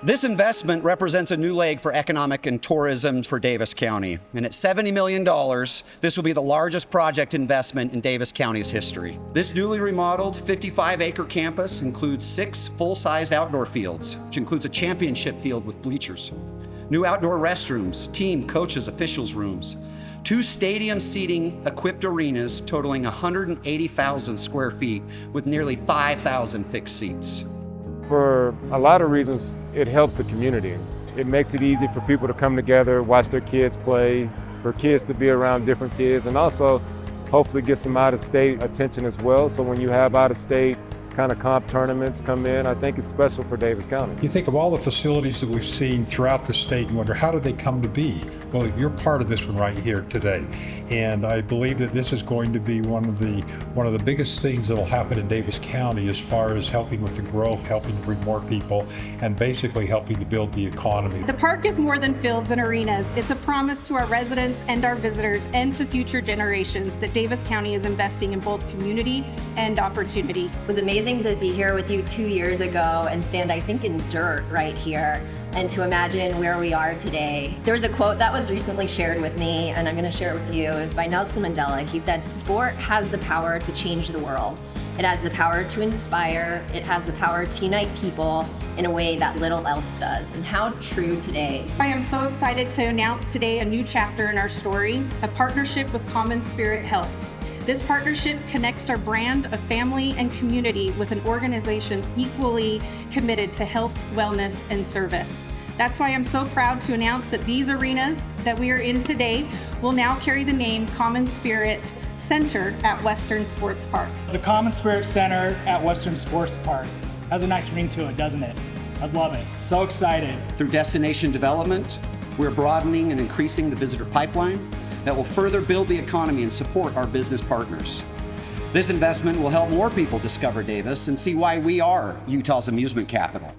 This investment represents a new leg for economic and tourism for Davis County. And at $70 million, this will be the largest project investment in Davis County's history. This newly remodeled 55-acre campus includes 6 full-sized outdoor fields, which includes a championship field with bleachers, new outdoor restrooms, team, coaches, officials' rooms, 2 stadium seating equipped arenas totaling 180,000 square feet with nearly 5,000 fixed seats. For a lot of reasons, it helps the community. It makes it easy for people to come together, watch their kids play, for kids to be around different kids, and also hopefully get some out-of-state attention as well. So when you have out-of-state kind of comp tournaments come in, I think it's special for Davis County. You think of all the facilities that we've seen throughout the state and wonder, how did they come to be? Well, you're part of this one right here today. And I believe that this is going to be one of the biggest things that will happen in Davis County as far as helping with the growth, helping to bring more people, and basically helping to build the economy. The park is more than fields and arenas. It's a promise to our residents and our visitors and to future generations that Davis County is investing in both community and opportunity. It was amazing to be here with you 2 years ago and stand, I think, in dirt right here, and to imagine where we are today. There was a quote that was recently shared with me, and I'm going to share it with you. It was by Nelson Mandela. He said, "Sport has the power to change the world. It has the power to inspire. It has the power to unite people in a way that little else does." And how true today. I am so excited to announce today a new chapter in our story, a partnership with Common Spirit Health. This partnership connects our brand of family and community with an organization equally committed to health, wellness, and service. That's why I'm so proud to announce that these arenas that we are in today will now carry the name Common Spirit Center at Western Sports Park. The Common Spirit Center at Western Sports Park has a nice ring to it, doesn't it? I love it. So excited. Through destination development, we're broadening and increasing the visitor pipeline that will further build the economy and support our business partners. This investment will help more people discover Davis and see why we are Utah's amusement capital.